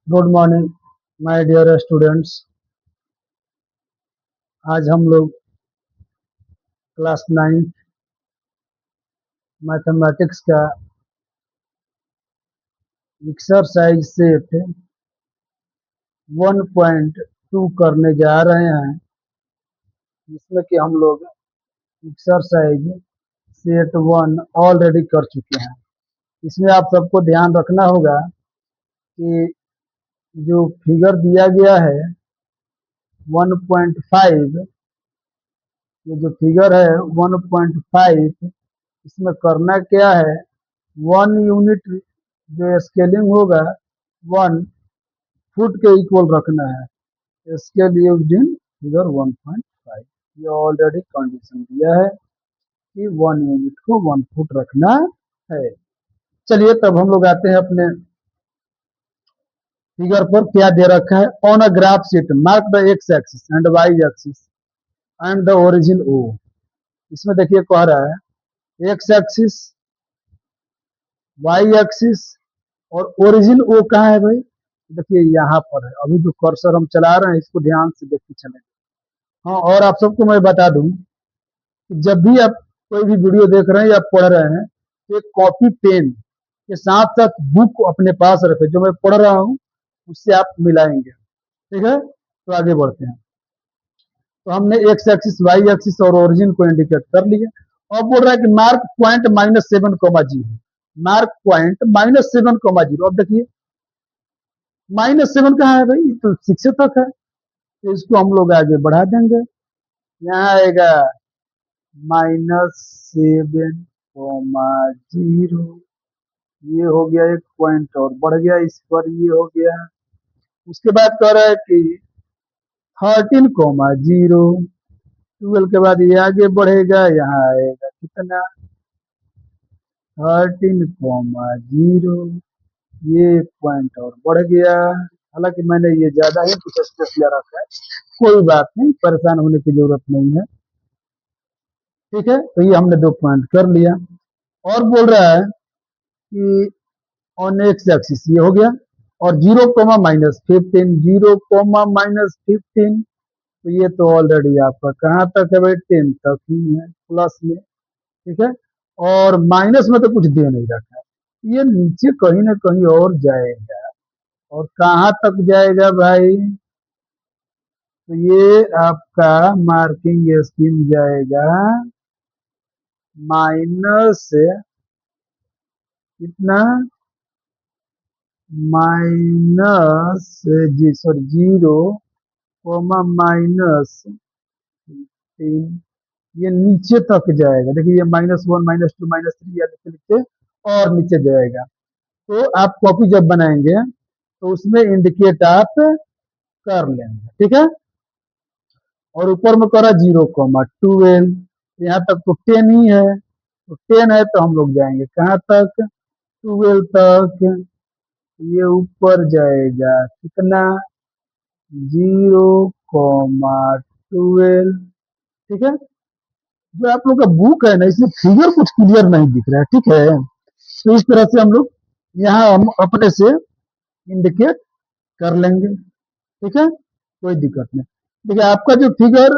Good morning my dear students. आज हम लोग क्लास 9 मैथमेटिक्स का एक्सरसाइज सेट 1.2 करने जा रहे हैं, जिसमें कि हम लोग एक्सरसाइज सेट 1 ऑलरेडी कर चुके हैं। इसमें आप सबको ध्यान रखना होगा कि जो फिगर दिया गया है 1.5, ये जो फिगर है 1.5, इसमें करना क्या है, 1 यूनिट जो स्केलिंग होगा 1 फुट के इक्वल रखना है। इसके लिए उस दिन फिगर 1.5, ये ऑलरेडी कंडीशन दिया है कि 1 यूनिट को 1 फुट रखना है। चलिए तब हम लोग आते हैं अपने फिगर पर। क्या दे रखा है, on a graph sheet mark the x axis and y axis and the origin O. इसमें देखिए कह रहा है एक्स एक्सिस, वाई एक्सिस और ओरिजिन ओ कहाँ है भाई, देखिए यहाँ पर है। अभी जो कर्सर हम चला रहे हैं इसको ध्यान से देखते चलें। हाँ, और आप सबको मैं बता दूं कि जब भी आप कोई भी वीडियो देख रहे हैं या पढ़ रहे हैं तो एक कॉपी पेन के साथ साथ बुक अपने पास रखें, जो मैं पढ़ रहा हूँ उससे आप मिलाएंगे। ठीक है, तो आगे बढ़ते हैं। तो हमने एक्स एक्सिस, वाई एक्सिस और ओरिजिन को इंडिकेट कर लिया। अब बोल रहा है कि मार्क पॉइंट -7,0, मार्क पॉइंट -7,0। अब देखिए -7 कहाँ है भाई, तो 6 तक है, तो इसको हम लोग आगे बढ़ा देंगे। यहाँ आएगा -7,0, ये हो गया एक पॉइंट और बढ़ गया इस पर, ये हो गया। उसके बाद कह रहा है कि 13,0, 12 के बाद ये आगे बढ़ेगा, यहाँ आएगा कितना 13,0, ये एक पॉइंट और बढ़ गया। हालांकि मैंने ये ज्यादा ही कुछ स्पेस ले रखा है, कोई बात नहीं, परेशान होने की जरूरत नहीं है। ठीक है, तो ये हमने 2 पॉइंट कर लिया। और बोल रहा है कि ऑन एक्स एक्सिस ये हो गया, और 0,-15, 0,-15, तो ये तो ऑलरेडी आपका कहाँ तक है भाई, 10 तक ही है, प्लस में। ठीक है, और माइनस में तो कुछ दे नहीं रखा है, ये नीचे कहीं ना कहीं और जाएगा। और कहाँ तक जाएगा भाई, तो ये आपका मार्किंग स्कीम जाएगा माइनस कितना, माइनस जी सॉरी 0,-3, ये नीचे तक जाएगा। देखिए ये -1, -2, -3 या लिखते लिखते और नीचे जाएगा। तो आप कॉपी जब बनाएंगे तो उसमें इंडिकेट आप कर लेंगे। ठीक है, और ऊपर में करा 0,12, यहाँ तक तो 10 ही है, तो 10 है तो हम लोग जाएंगे कहाँ तक, 12 तक। ये ऊपर जाएगा कितना, 0,12। ठीक है, जो आप लोग का बुक है ना, इसमें फिगर कुछ क्लियर नहीं दिख रहा है। ठीक है, तो इस तरह से हम लोग यहाँ हम अपने से इंडिकेट कर लेंगे। ठीक है, कोई दिक्कत नहीं। देखिए आपका जो फिगर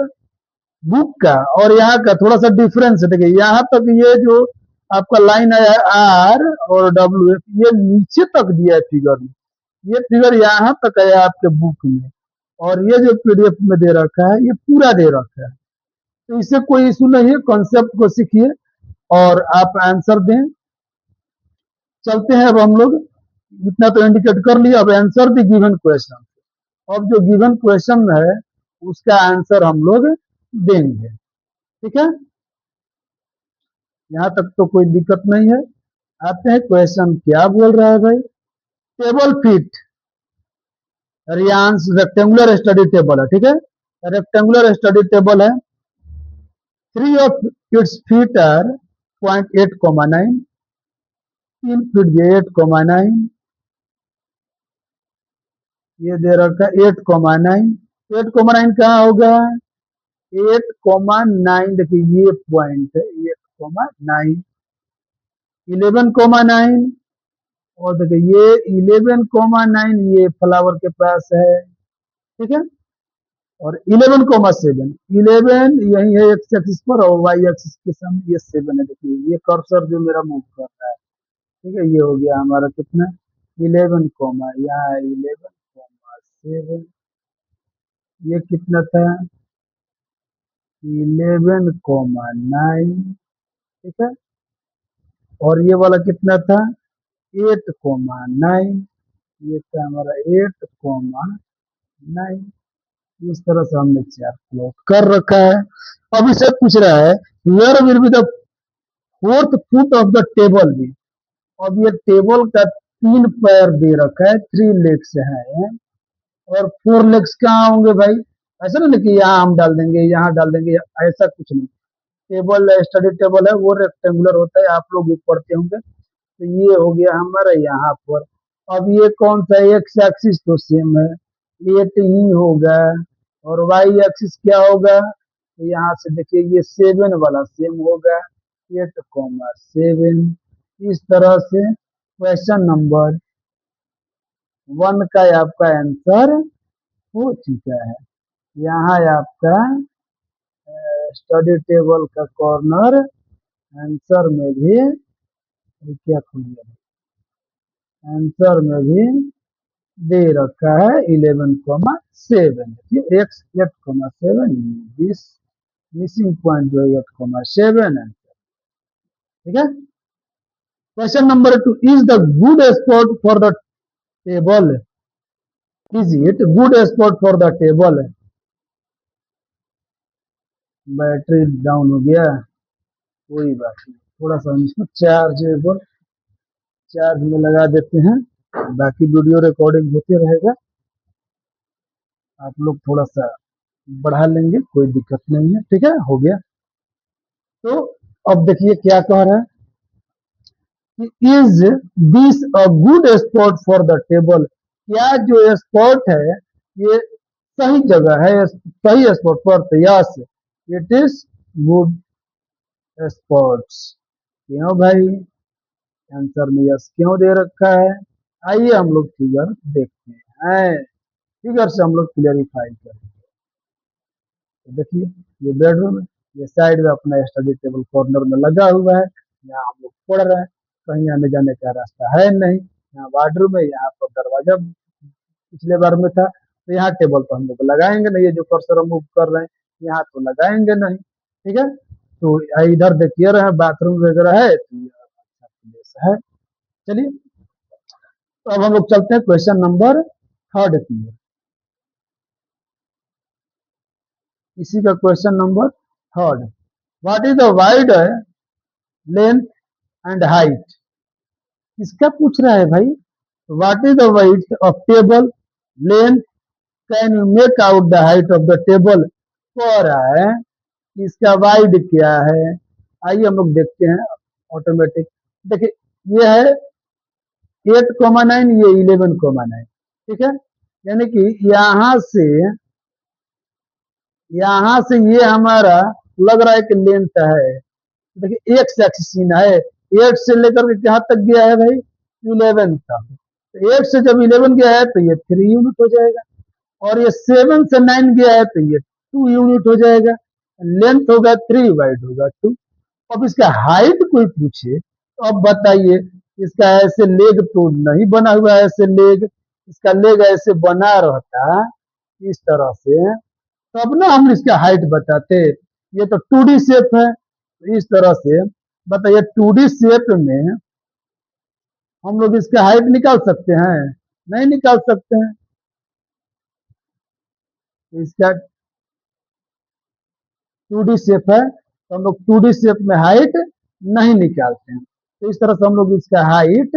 बुक का और यहाँ का थोड़ा सा डिफरेंस है। देखिए यहाँ तक ये जो आपका लाइन आया है आर और डब्ल्यू, ये नीचे तक दिया है फिगर में, ये फिगर यहाँ तक आया आपके बुक में, और ये जो पीडीएफ में दे रखा है ये पूरा दे रखा है। तो इससे कोई इशू नहीं है, कॉन्सेप्ट को सीखिए और आप आंसर दें। चलते हैं अब हम लोग, इतना तो इंडिकेट कर लिया, अब आंसर द गिवन क्वेश्चन। अब जो गिवन क्वेश्चन है उसका आंसर हम लोग देंगे। ठीक है, यहाँ तक तो कोई दिक्कत नहीं है। आते हैं क्वेश्चन क्या बोल रहा है भाई, table fit Reyansh rectangular study table है। ठीक है, रेक्टेंगुलर स्टडी टेबल है। 3 of its feet are 0.8,9, 3 feet ये 8,9, ये दे रखा है 8,9, 8,9 कहाँ होगा, 8,9, देखिए ये पॉइंट है 8,9, 11,9 और देखिए ये 11,9 ये फ्लावर के पास है, ठीक है। और 11,7 11 यही है एक्स एक्सिस पर और वाई एक्सिस के सामने ये 7 है। देखिए ये कर्सर जो मेरा मूव कर रहा है, ठीक है। ये हो गया हमारा कितना 11 कोमा, यहाँ 11,7, ये कितना था 11,9, ठीक है। और ये वाला कितना था 8,9, ये था हमारा 8,9। इस तरह से हमने चार प्लॉट कर रखा है। अब इसे पूछ रहा है where will be the fourth foot of the table भी। अब ये टेबल का 3 पैर दे रखा है, 3 लेग्स है, और 4 लेग्स कहाँ होंगे भाई? ऐसा नहीं कि यहाँ हम डाल देंगे, यहाँ डाल देंगे, ऐसा कुछ नहीं। टेबल स्टडी टेबल है वो रेक्टेंगुलर होता है, आप लोग भी पढ़ते होंगे। तो ये हो गया हमारा यहाँ पर। अब ये कौन सा एक्स एक्सिस तो सेम है, 8 ही होगा। और वाई एक्सिस क्या होगा? तो यहाँ से देखिए ये 7 वाला सेम होगा, 8,7। इस तरह से क्वेश्चन नंबर 1 का आपका आंसर हो चुका है। यहाँ आपका स्टडी टेबल का कॉर्नर आंसर में भी क्या खुल गया, आंसर में भी दे रखा है 11,7। एक्स 8,7, दिस मिसिंग पॉइंट जो है 8,7 है, ठीक है। Question number 2 is the good spot for the table, is it good spot for the table? Battery down हो गया, कोई बात नहीं, थोड़ा सा हम इसको चार्ज में लगा देते हैं, बाकी वीडियो रिकॉर्डिंग होते रहेगा, आप लोग थोड़ा सा बढ़ा लेंगे, कोई दिक्कत नहीं है, ठीक है। हो गया। तो अब देखिए क्या कह रहा है कि is this a good spot for the table? क्या जो स्पॉट है ये सही जगह है, सही स्पॉट पर? तो yes it is good spots. क्यों भाई? आंसर में यस क्यों दे रखा है? आइए हम लोग फिगर देखते हैं, फिगर से हम लोग क्लियरिफाई करेंगे। तो देखिए ये बेडरूम है, ये साइड में अपना स्टडी टेबल कॉर्नर में लगा हुआ है, यहाँ हम लोग पढ़ रहे हैं, कहीं आने जाने का रास्ता है नहीं। यहाँ वार्डरूम है, यहाँ पर दरवाजा पिछले बार में था, तो यहाँ टेबल तो हम लोग लगाएंगे नहीं, ये जो कर्सर मूव कर रहे हैं यहाँ तो लगाएंगे नहीं, ठीक है। तो इधर देखिए रहे बाथरूम वगैरह है, तो ये अच्छा प्लेस है। चलिए तो अब हम लोग चलते हैं क्वेश्चन नंबर 3 की। इसी का question number 3, what is the wide length and height? इसका पूछ रहा है भाई, what is the wide of table, length, can you make out the height of the table? कह रहा है इसका वाइड क्या है। आइए हम लोग देखते हैं ऑटोमेटिक। देखिए ये है 8,9, ये 11,9, ठीक है। यानी कि यहाँ से ये हमारा लग रहा है कि लेंथ है। देखिए एक्स एक्सिस है, 8 से लेकर के कहाँ तक गया है भाई 11 तक। तो 8 से जब 11 गया है तो ये 3 यूनिट हो जाएगा, और ये 7 से 9 गया है तो ये 2 यूनिट हो जाएगा। लेंथ होगा 3, वाइड होगा 2। अब इसका हाइट कोई पूछे तो अब बताइए, इसका ऐसे लेग तो नहीं बना हुआ है, ऐसे लेग, इसका लेग ऐसे बना रहता इस तरह से, तब ना हम इसका हाइट बताते। ये तो 2D शेप है, तो इस तरह से बताइए 2D शेप में हम लोग इसका हाइट निकाल सकते हैं? नहीं निकाल सकते हैं। तो इसका 2D शेप है, तो हम लोग 2D शेप में हाइट नहीं निकालते हैं, तो इस तरह से हम लोग इसका हाइट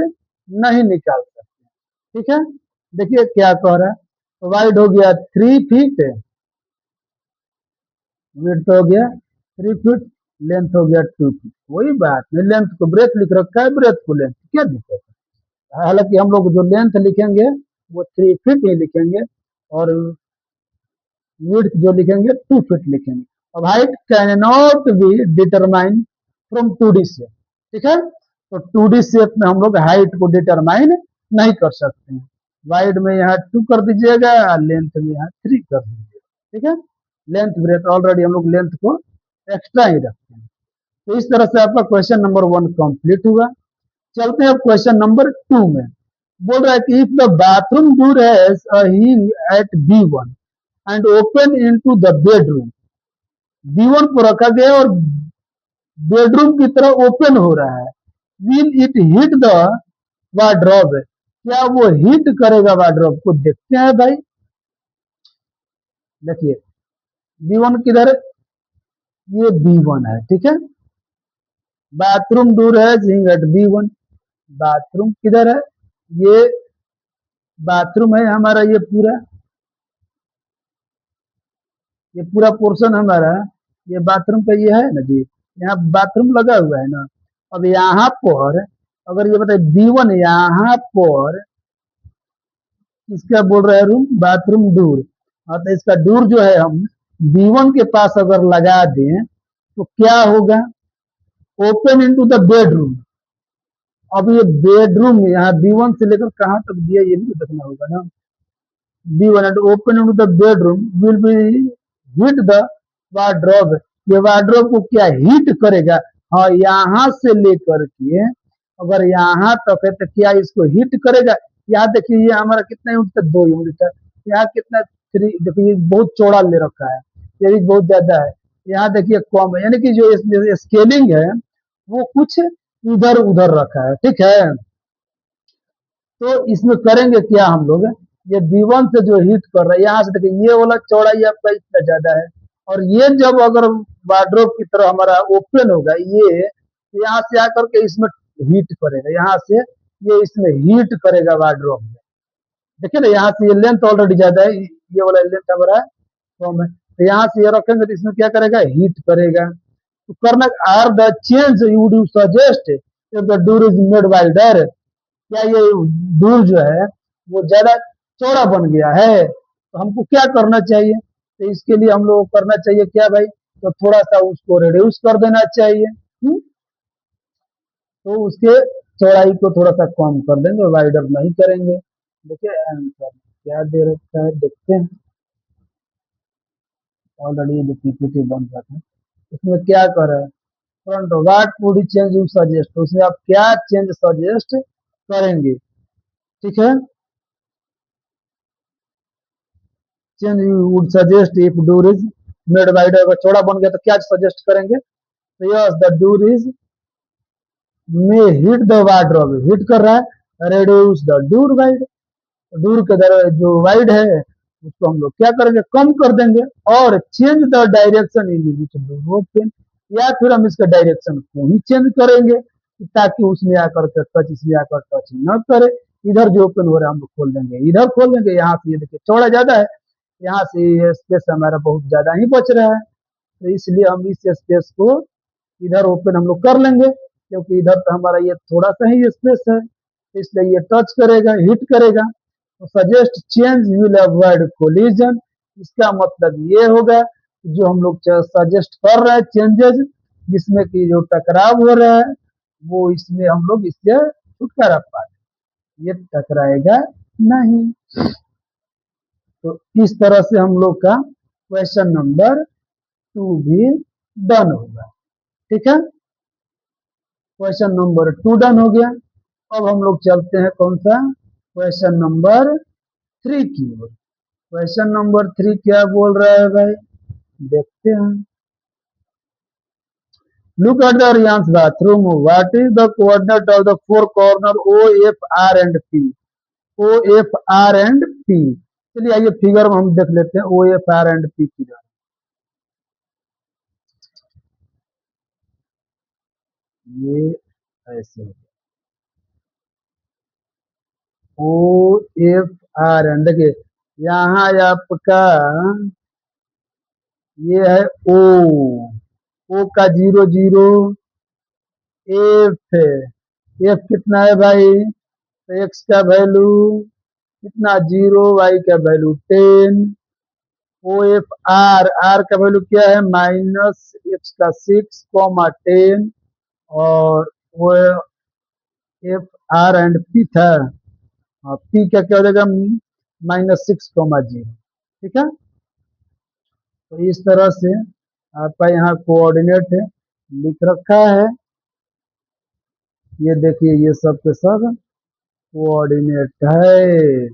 नहीं निकाल सकते, ठीक है। देखिए क्या कह रहा है, तो वाइड हो गया 3 फीट, विड्थ हो गया 3 फीट, लेंथ हो गया 2 फीट। कोई बात नहीं, लेंथ को ब्रेथ लिख रखा है, ब्रेथ को लेंथ, क्या दिक्कत है। हालांकि हम लोग जो लेंथ लिखेंगे वो 3 फीट ही लिखेंगे, और विड्थ जो लिखेंगे 2 फीट लिखेंगे। अब height can not be determine from 2D से, ठीक है। तो 2D शेप में हम लोग हाइट को डिटरमाइन नहीं कर सकते हैं। वाइड में यहाँ 2 कर दीजिएगा, लेंथ में यहाँ 3 कर दीजिएगा, ठीक है। लेंथ ब्रेथ ऑलरेडी हम लोग लेंथ को एक्स्ट्रा ही रखते हैं। तो इस तरह से आपका क्वेश्चन नंबर 1 कंप्लीट हुआ। चलते हैं क्वेश्चन नंबर 2 में। बोल रहा है कि if the bathroom door has a hinge at B1 and open into the bedroom, B1 पर रखा गया और बेडरूम की तरह ओपन हो रहा है, will it hit the wardrobe, क्या वो हिट करेगा वार्डरोब को? देखते हैं भाई। देखिए B1 किधर है? ये B1 है, ठीक है। बाथरूम डोर है हिंज एट B1, बाथरूम किधर है? ये बाथरूम है हमारा, ये पूरा पोर्शन हमारा, ये बाथरूम का ये है ना जी, यहाँ बाथरूम लगा हुआ है ना। अब यहाँ पर अगर ये बताए B1 यहाँ पर इसका बोल रहा है रूम बाथरूम दूर, तो इसका दूर जो है हम B1 के पास अगर लगा दें तो क्या होगा? Open into the bedroom. अब ये बेडरूम यहाँ B1 से लेकर कहाँ तक दिया ये भी देखना होगा ना। B1 and open into the bedroom will be hit the wardrobe, ये वार्डरोब को क्या हिट करेगा? हाँ, यहाँ से लेकर के अगर यहाँ तक है तो क्या इसको हिट करेगा? यहाँ देखिए ये हमारा कितना यूनिट था? 2 यूनिट है। यहाँ कितना? 3। देखिए ये बहुत चौड़ा ले रखा है, ये भी बहुत ज्यादा है। यहाँ देखिए कम है, यानी कि जो स्केलिंग है वो कुछ इधर उधर रखा है, ठीक है। तो इसमें करेंगे क्या हम लोग? ये B1 से जो हिट कर रहा है यहाँ से देखिए ये वाला चौड़ाई आपका इतना ज्यादा है, और ये जब अगर वार्डरोब की तरह हमारा ओपन होगा ये, तो यहाँ से आकर के इसमें हीट करेगा, यहाँ से ये इसमें हीट करेगा वार्डरोब में। देखिए ना यहाँ से ये लेंथ ऑलरेडी ज्यादा है, ये वाला लेंथ हमारा कम है, तो यहाँ से ये रखेंगे तो इसमें क्या करेगा? हीट करेगा। तो करना are the change you do suggest if the door is made wider, क्या ये डोर जो है वो ज्यादा चौड़ा बन गया है, तो हमको क्या करना चाहिए? तो इसके लिए हम लोग को करना चाहिए क्या भाई? तो थोड़ा सा उसको रिड्यूस कर देना चाहिए। तो उसके चौड़ाई को थोड़ा सा कम कर देंगे, वाइडर नहीं करेंगे। देखिए आंसर क्या दे रखा है, देखते हैं। ऑलरेडी जो पीपीटी बन रहा था इसमें क्या कर रहा है? Front what would change you suggest, तो उसमें आप क्या चेंज सजेस्ट करेंगे, ठीक है। Change you would suggest if door is made wider, अगर चौड़ा बन गया तो क्या सजेस्ट करेंगे? तो yes the door is may hit the wardrobe, hit कर रहा है, reduce the door wide, door के दर जो वाइड है उसको हम लोग क्या करेंगे? कम कर देंगे। और change the direction in which door open, या फिर हम इसका डायरेक्शन को ही चेंज करेंगे ताकि उसमें आकर के टच, इसमें आकर टच न करे। इधर जो ओपन हो रहा है हम लोग खोल देंगे, इधर खोल देंगे। यहाँ से ये देखिए चौड़ा ज्यादा है, यहाँ से ये स्पेस हमारा बहुत ज्यादा ही बच रहा है, तो इसलिए हम इस स्पेस को इधर ओपन हम लोग कर लेंगे, क्योंकि इधर तो हमारा ये थोड़ा सा ही स्पेस है, इसलिए ये टच करेगा, हिट करेगा। तो suggest change will avoid collision, इसका मतलब ये होगा कि जो हम लोग सजेस्ट कर रहे हैं चेंजेस जिसमें कि जो टकराव हो रहा है वो इसमें हम लोग इससे छुटकारा पा लें, ये टकराएगा नहीं। तो इस तरह से हम लोग का क्वेश्चन नंबर 2 भी डन होगा, ठीक है। क्वेश्चन नंबर 2 डन हो गया। अब हम लोग चलते हैं कौन सा? क्वेश्चन नंबर 3 की ओर। क्वेश्चन नंबर 3 क्या बोल रहा है भाई, देखते हैं। Look at the Reyansh bathroom, what is the coordinate of the 4 corner O F R and P, O F R and P. चलिए आइए फिगर में हम देख लेते हैं O F R and P की। ये ऐसे ओ एफ आर एंड, देखिए यहाँ आपका ये है ओ, ओ का 0 0, एफ एफ कितना है भाई? तो एक्स का वैल्यू कितना? 0, वाई का value 10। O F R, R का वैल्यू क्या है? -x का 6, 10। और वो एफ आर एंड पी था, पी का क्या हो जाएगा -6,0, ठीक है। तो इस तरह से आपका यहाँ कोऑर्डिनेट लिख रखा है, ये देखिए ये सब के सब कोऑर्डिनेट है।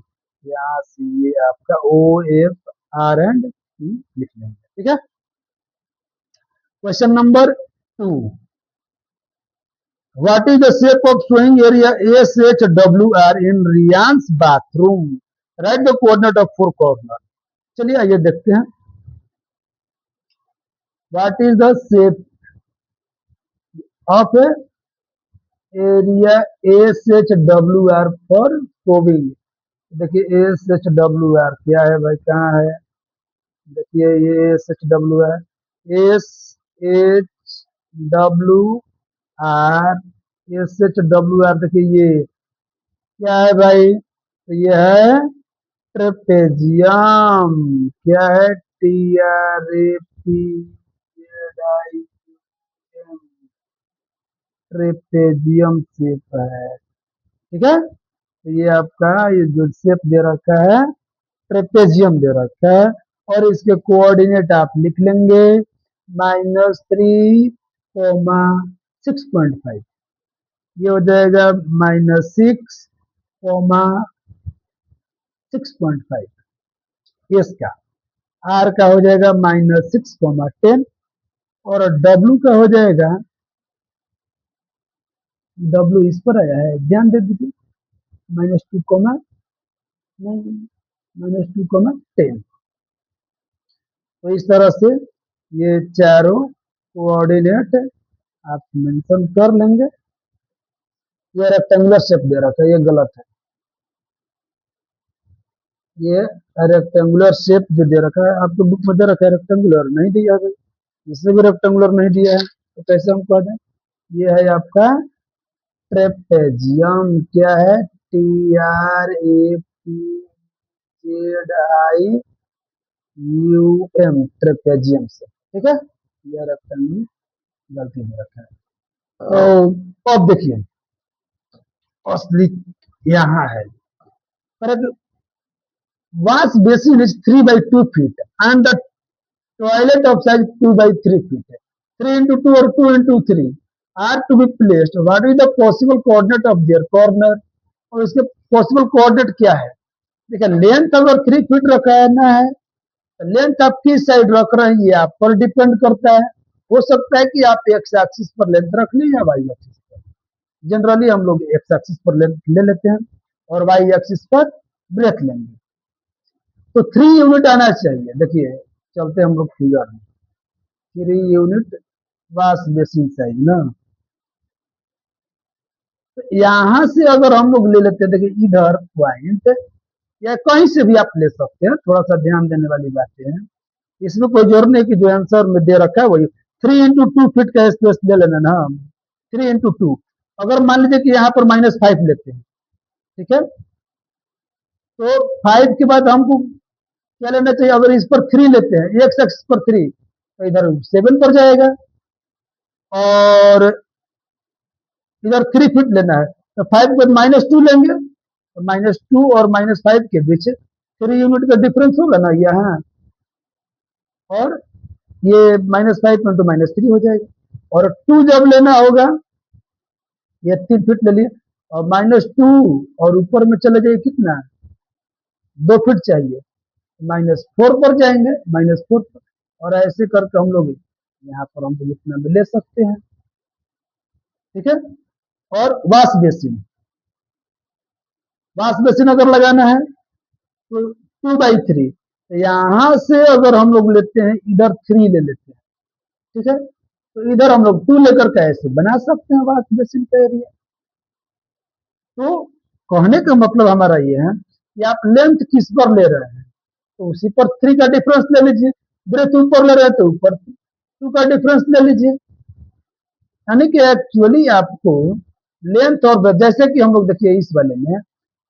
यहाँ से ये आपका O F R and P लिख लेंगे, ठीक है। Question number 2, what is the shape of swing area SHWR in Reyansh bathroom, write the coordinate of 4 corner. चलिए आइए देखते हैं, what is the shape of area SHWR for सोविंग। देखिए SHWR क्या है भाई, कहाँ है, देखिए ये SHWR, SHWR, SHWR, देखिए ये क्या है भाई, तो ये है ट्रेपेजियम, क्या है, TRAPZIUM, ट्रेपेजियम शेप है, ठीक है। तो ये आपका ये जो शेप दे रखा है ट्रेपेजियम दे रखा है, और इसके कोऑर्डिनेट आप लिख लेंगे -3,6.5, ये हो जाएगा -6,6.5 इसका, आर का हो जाएगा -6,10, और डब्लू का हो जाएगा, डब्लू इस पर आया है, ध्यान दे दीजिए, -2, -2,10। तो इस तरह से ये चारों कोऑर्डिनेट आप मेंशन कर लेंगे। ये रेक्टेंगुलर शेप दे रखा है, ये गलत है, ये रेक्टेंगुलर शेप जो दे रखा है आपके बुक में दे रखा है रेक्टेंगुलर नहीं दिया है, इसमें भी रेक्टेंगुलर नहीं दिया है, तो कैसे हम कह दें, ये है आपका ट्रेपेजियम, क्या है, TRAPZIUM, ट्रेपेजियम से, ठीक है। यह रेक्टेंगल गलती में रखा है। तो अब देखिए असली यहाँ है, wash basin is 3/2 feet and the toilet of size 2/3 feet, 3 into 2 or 2 into 3 are to be placed, what is the possible coordinate of their corner, और इसके पॉसिबल कोऑर्डिनेट क्या है, देखिए लेंथ अगर 3 फीट रखा है ना है, लेंथ आप किस साइड रख रहे हैं ये आप पर डिपेंड करता है, हो सकता है कि आप एक्स एक्सिस पर लेंथ रख लें या वाई एक्सिस पर, जनरली हम लोग एक्स एक्सिस पर लेंथ ले लेते हैं और वाई एक्सिस पर ब्रेक लेंगे, तो 3 यूनिट आना चाहिए। देखिए चलते हम लोग फिगर में, 3 यूनिट वाश बेसिन साइज ना, तो यहां से अगर हम लोग ले लेते हैं, देखिए इधर पॉइंट या कहीं से भी आप ले सकते हैं, थोड़ा सा ध्यान देने वाली बातें हैं, इसमें कोई जरूरत नहीं कि जो आंसर में दे रखा है वही 3 into 2 फीट का स्पेस ले लेना ना, 3 into 2, अगर मान लीजिए कि यहाँ पर -5 लेते हैं, ठीक है, तो 5 के बाद हमको क्या लेना चाहिए, अगर इस पर 3 लेते हैं, एक्स एक्सिस पर 3, तो इधर 7 पर जाएगा, और इधर 3 फीट लेना है, तो 5 के बाद -2 लेंगे, तो -2 और -5 के बीच 3 यूनिट का डिफरेंस होगा ना यहाँ, और ये -5 इंटू -3 हो जाएगा, और 2 जब लेना होगा, ये 3 फीट ले लिया, और -2 और ऊपर में चले जाइए कितना, 2 फीट चाहिए, -4 पर जाएंगे, -4 पर, और ऐसे करके हम लोग यहाँ पर हम लोग इतना भी ले सकते हैं, ठीक है। और वाश बेसिन, वाश बेसिन अगर लगाना है तो 2/3, तो यहां से अगर हम लोग लेते हैं इधर 3 ले लेते हैं, ठीक है, तो इधर हम लोग 2 लेकर के ऐसे बना सकते हैं वाश बेसिन का एरिया। तो कहने का मतलब हमारा ये है कि आप लेंथ किस पर ले रहे हैं, तो उसी पर 3 का डिफरेंस ले लीजिए, ब्रेथ ऊपर ले रहे हैं तो ऊपर 2 का डिफरेंस ले लीजिए, यानी कि एक्चुअली आपको लेंथ और ब्रेथ, जैसे कि हम लोग देखिए इस वाले में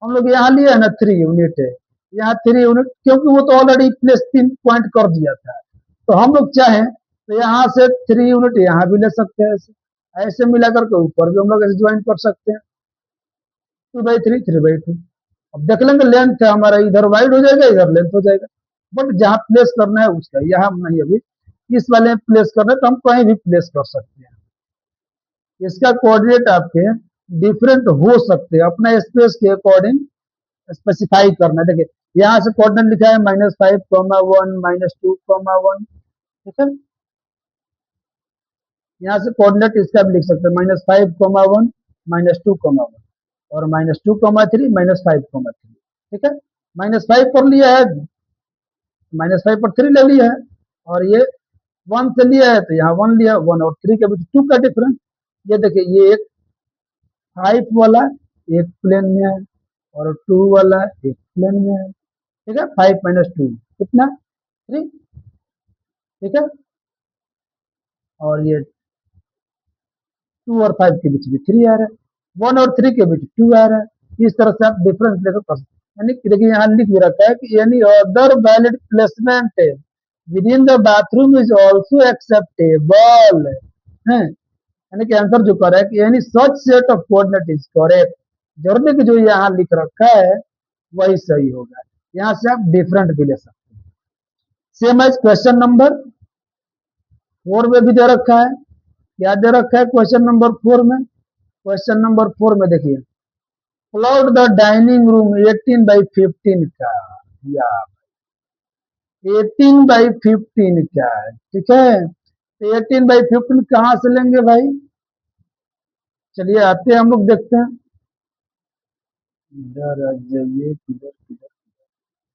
हम लोग यहाँ लिए है ना 3 यूनिट है, यहाँ 3 यूनिट, क्योंकि वो तो ऑलरेडी प्लेस 3 पॉइंट कर दिया था, तो हम लोग चाहें तो यहाँ से 3 यूनिट यहाँ भी ले सकते हैं, ऐसे ऐसे मिलाकर के ऊपर भी हम लोग ऐसे ज्वाइन कर सकते हैं, 2/3, 3/2। अब देख लेंगे, लेंथ है हमारा, इधर वाइड हो जाएगा, इधर लेंथ हो जाएगा। बट जहां प्लेस करना है उसका, यहाँ नहीं, अभी इस वाले में प्लेस करना है तो हम कहीं भी प्लेस कर सकते हैं। इसका कोऑर्डिनेट आपके डिफरेंट हो सकते हैं, अपना स्पेस के अकॉर्डिंग स्पेसिफाई करना है। देखिए यहाँ से कोऑर्डिनेट लिखा है -5, 1, -2, 1। ठीक है, यहाँ से कोऑर्डिनेट इसका भी लिख सकते हैं -5, 1, -2, 1 और -2, 3, -5, 3। ठीक है, -5 पर लिया है, -5 पर 3 ले लिया है, और ये 1 से लिया है तो यहाँ 1 लिया, 1 और 3 के बीच 2 का डिफरेंस। ये देखिए, ये एक 5 वाला एक प्लेन में है और 2 वाला एक प्लेन में है। ठीक है, 5 - 2 कितना, 3। ठीक है, और ये 2 और 5 के बीच भी 3 आ रहा है, 1 और 3 के बीच 2 आ रहा है। इस तरह से आप डिफरेंस लेकर कर सकते हैं। यानी कि देखिए यहाँ लिख भी रखा है कि any other valid placement within the bathroom is also acceptable है। यानी कि आंसर जो करेक्ट, यानी such set of coordinate is correct. जरूरी कि जो यहाँ लिख रखा है वही सही होगा। यहाँ से आप डिफरेंट भी ले सकते हैं। सेम एज क्वेश्चन नंबर 4 में भी दे रखा है। क्या दे रखा है क्वेश्चन नंबर 4 में? क्वेश्चन नंबर 4 में देखिए, प्लॉट द डाइनिंग रूम 18/15 का, या 18/15 का है। ठीक है, तो 18/15 कहां से लेंगे भाई? चलिए आते हैं, हम लोग देखते हैं। इधर आ जाइए, किधर किधर,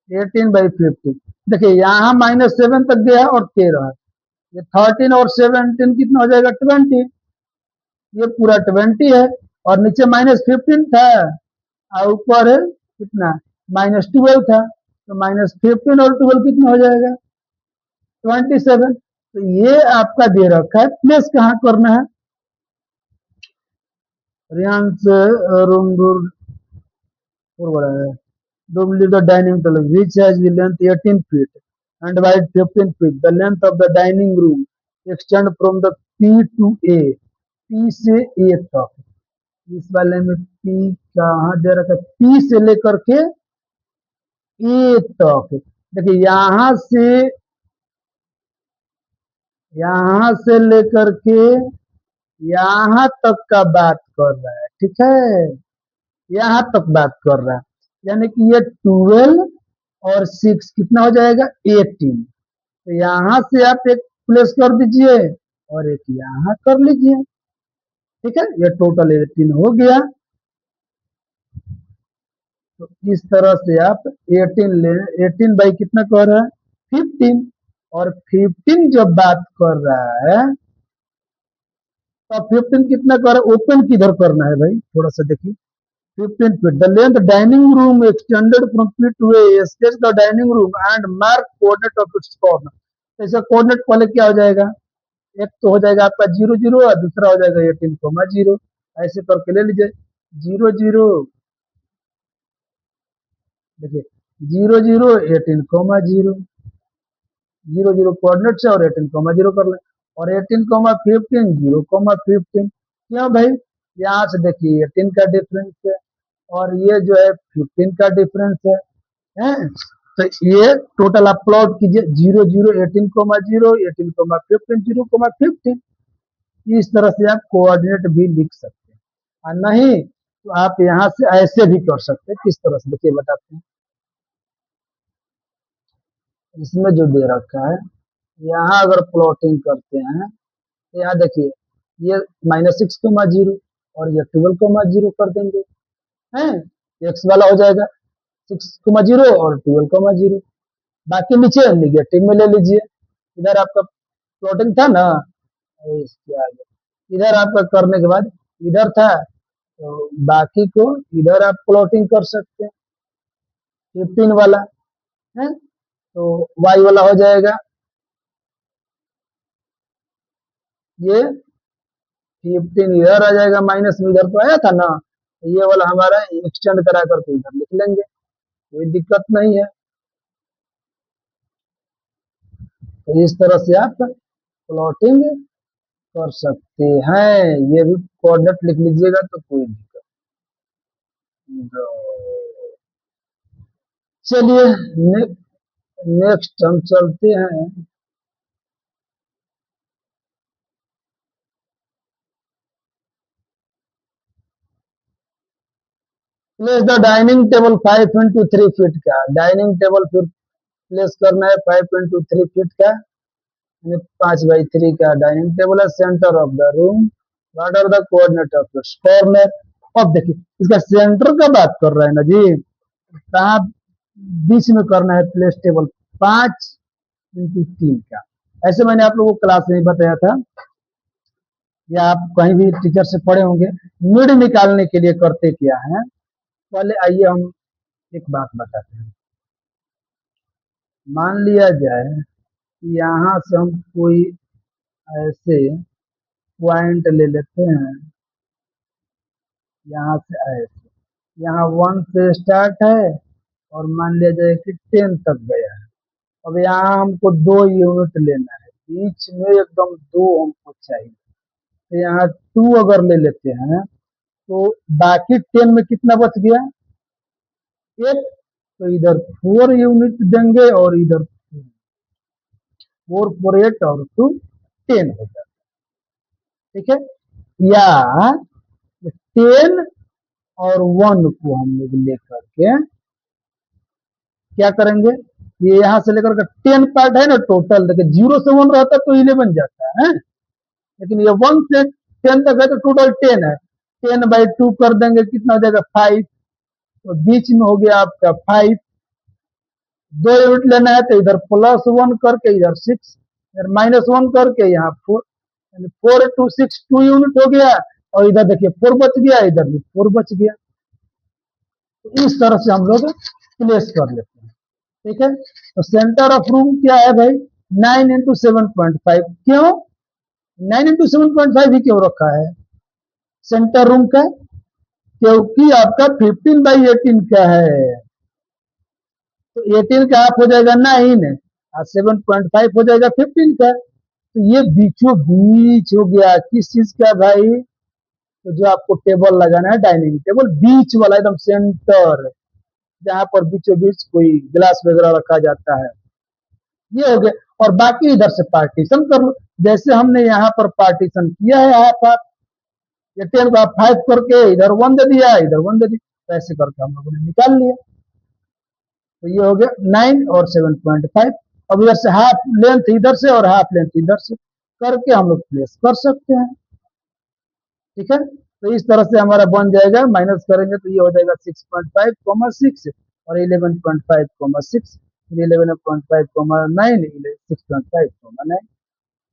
18/15 देखिए, यहाँ -7 तक गया और 13 है। ये 13 और 17 कितना हो जाएगा, 20। ये पूरा 20 है, और नीचे -15 था, और ऊपर है कितना, -12 था। तो -15 और 12 कितना हो जाएगा, 27। तो ये आपका दे रखा है, प्लेस कहाँ करना है? Riyansh room the dining table which has the length 18 feet and wide 15 feet. The length of the dining room extend from the P to A, P से A तक। इस वाले में P कहाँ दे रखा है, P से लेकर के A तक। देखिए यहाँ से लेकर के यहाँ तक का बात कर रहा है। ठीक है, यहाँ तक बात कर रहा है, यानी कि ये 12 और 6 कितना हो जाएगा, 18। तो यहाँ से आप एक प्लेस कर दीजिए और एक यहाँ कर लीजिए। ठीक है, ये टोटल 18 हो गया। तो इस तरह से आप 18 ले, 18 बाई कितना कर रहा है, 15। और 15 जब बात कर रहा है तो 15 कितना कर रहा है, ओपन किधर करना है भाई, थोड़ा सा देखिए। 15 feet. The length dining room extended from P to A. Sketch the dining room and mark coordinate of its corner. तो इसका कोऑर्डिनेट पहले क्या हो जाएगा, एक तो हो जाएगा आपका 0, 0 और दूसरा हो जाएगा 18, 0। ऐसे करके ले लीजिए 0, 0। देखिए 0, 0, 18, 0। 0, 0 कोऑर्डिनेट से और 18, 0 कर ले, और 18, 15, 0, 15। क्यों भाई, यहाँ से देखिए 18 का डिफरेंस है और ये जो है 15 का डिफरेंस है। तो ये टोटल आप प्लॉट कीजिए 0, 0, 18, 0, 18, 15, 0, 15। इस तरह से आप कोऑर्डिनेट भी लिख सकते हैं, और नहीं तो आप यहाँ से ऐसे भी कर सकते हैं। किस तरह से देखिए बताते हैं। इसमें जो दे रखा है, यहाँ अगर प्लॉटिंग करते हैं तो यहाँ देखिए, ये -6, 0 और ये 12, 0 कर देंगे हैं, एक्स वाला हो जाएगा 6, 0 और 12, 0। बाकी नीचे निगेटिव में ले लीजिए। इधर आपका प्लॉटिंग था ना, इसके आगे इधर आपका करने के बाद इधर था, तो बाकी को इधर आप प्लॉटिंग कर सकते हैं, 15 वाला है, तो वाई वाला हो जाएगा ये 15, इधर आ जाएगा माइनस में, इधर तो आया था ना, तो ये वाला हमारा एक्सटेंड करा करके इधर लिख लेंगे, कोई दिक्कत नहीं है। तो इस तरह से आप प्लॉटिंग कर सकते हैं। ये भी कोऑर्डिनेट लिख लीजिएगा तो कोई दिक्कत दो। चलिए नेक्स्ट हम चलते हैं। Place the dining table 5 into 3 feet का। डाइनिंग टेबल फिर प्लेस करना है 5 into 3 फीट का, 5 by 3 का डाइनिंग टेबल है। Centre of the room, what are the coordinate of the corner. अब देखिए इसका सेंटर का बात कर रहे हैं ना जी, कहाँ बीच में करना है प्लेस टेबल 5 into 3 का। ऐसे मैंने आप लोगों को क्लास में बताया था, या आप कहीं भी टीचर से पढ़े होंगे। मिड निकालने के लिए करते क्या है, पहले आइए हम एक बात बताते हैं। मान लिया जाए कि यहाँ से हम कोई ऐसे पॉइंट ले लेते हैं, यहाँ से ऐसे, यहाँ 1 से स्टार्ट है और मान लिया जाए कि 10 तक गया है। अब यहाँ हमको 2 यूनिट लेना है, बीच में एकदम 2 हमको चाहिए। तो यहाँ 2 अगर ले लेते हैं तो बाकी 10 में कितना बच गया, 8। तो इधर 4 यूनिट देंगे और इधर 4 4 8 और 2 10 हो जाता है। ठीक है, या 10 और 1 को हम लोग लेकर के क्या करेंगे, ये यहाँ से लेकर के 10 पार्ट है ना टोटल। देखिए 0 से 1 रहता तो 11 जाता है, लेकिन ये 1 से 10 तक है तो टोटल 10 है। 10/2 कर देंगे, कितना हो जाएगा 5। तो बीच में हो गया आपका 5। 2 यूनिट लेना है तो इधर +1 करके इधर 6, इधर -1 करके यहाँ 4, 4 into 6 2 यूनिट हो गया। और इधर देखिए 4 बच गया, इधर भी 4 बच गया। तो इस तरह से हम लोग प्लेस कर लेते हैं। ठीक है, तो सेंटर ऑफ रूम क्या है भाई, 9 into 7.5। क्यों 9 into 7.5 ही क्यों रखा है सेंटर रूम का, क्योंकि आपका 15/18 का है। तो 18 का हाफ हो जाएगा 9 और 7.5 हो जाएगा 15 का। तो ये बीचों बीच हो गया किस चीज का भाई, तो जो आपको टेबल लगाना है डाइनिंग टेबल बीच वाला एकदम सेंटर, जहां पर बीचों बीच कोई गिलास वगैरह रखा जाता है, ये हो गया। और बाकी इधर से पार्टीशन कर लो, जैसे हमने यहाँ पर पार्टीशन किया है हाफ हाफ। ये 10 को आप 5 करके इधर 1 दे दिया, इधर 1 दे दिया, ऐसे करके हम लोगों ने निकाल लिया। तो ये हो गया 9 और 7.5। अब इधर से हाफ लेंथ इधर से और हाफ लेंथ इधर से करके हम लोग प्लेस कर सकते हैं। ठीक है, तो इस तरह से हमारा बन जाएगा, माइनस करेंगे तो ये हो जाएगा 6.5, 6 और 11.5, 6, 11.5, 9, 6.5, 9,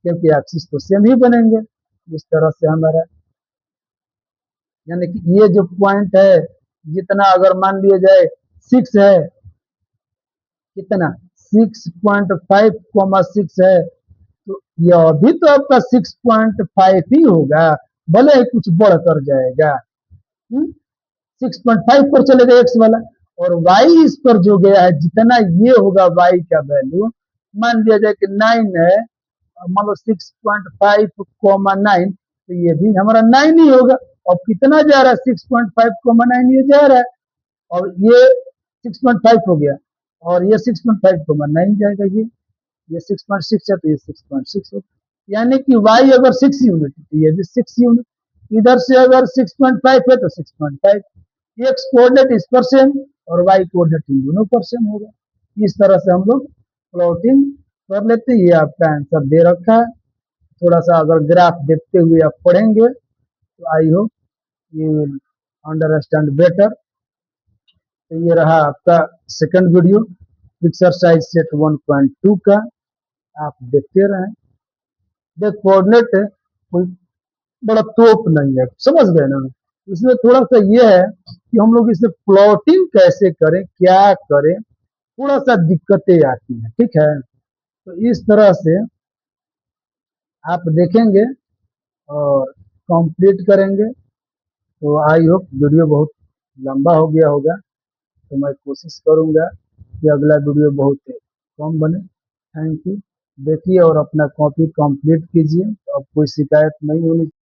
क्योंकि एक्सिस तो सेम ही बनेंगे। इस तरह से हमारा, यानी कि ये जो पॉइंट है, जितना अगर मान लिया जाए 6 है, कितना 6.5, 6 है, तो यह भी तो आपका 6.5 ही होगा, भले ही कुछ बढ़कर जाएगा। 6.5 पर चलेगा एक्स वाला, और वाई इस पर जो गया है जितना ये होगा वाई का वैल्यू, मान लिया जाए कि 9 है, मान लो 6.5, 9, तो ये भी हमारा 9 ही होगा। और कितना जा रहा है 6.5, 9 ये जा रहा है, और ये 6.5 हो गया, और ये 6.5, 9 जाएगा। ये 6.6 है तो ये 6.6 होगा, यानी कि y अगर 6 यूनिट है तो ये भी 6 यूनिट। इधर से अगर 6.5 है तो 6.5, एक्स कोऑर्डिनेट इस पर सेम और वाई कोऑर्डिनेट इन दोनों पर सेम होगा। इस तरह से हम लोग प्लॉटिंग कर लेते हैं। ये आपका आंसर दे रखा है, थोड़ा सा अगर ग्राफ देखते हुए आप पढ़ेंगे तो I hope you will understand better. तो ये रहा आपका सेकंड वीडियो एक्सरसाइज सेट 1.2 का, आप देखते रहें। देख कोऑर्डिनेट है, कोई बड़ा तोप नहीं है, समझ गए ना। इसमें थोड़ा सा ये है कि हम लोग इसे प्लॉटिंग कैसे करें, क्या करें, थोड़ा सा दिक्कतें आती हैं। ठीक है, तो इस तरह से आप देखेंगे और कंप्लीट करेंगे। तो आई होप वीडियो बहुत लंबा हो गया होगा, तो मैं कोशिश करूंगा कि अगला वीडियो बहुत कम बने। Thank you. देखिए और अपना कॉपी कंप्लीट कीजिए, तो अब कोई शिकायत नहीं होनी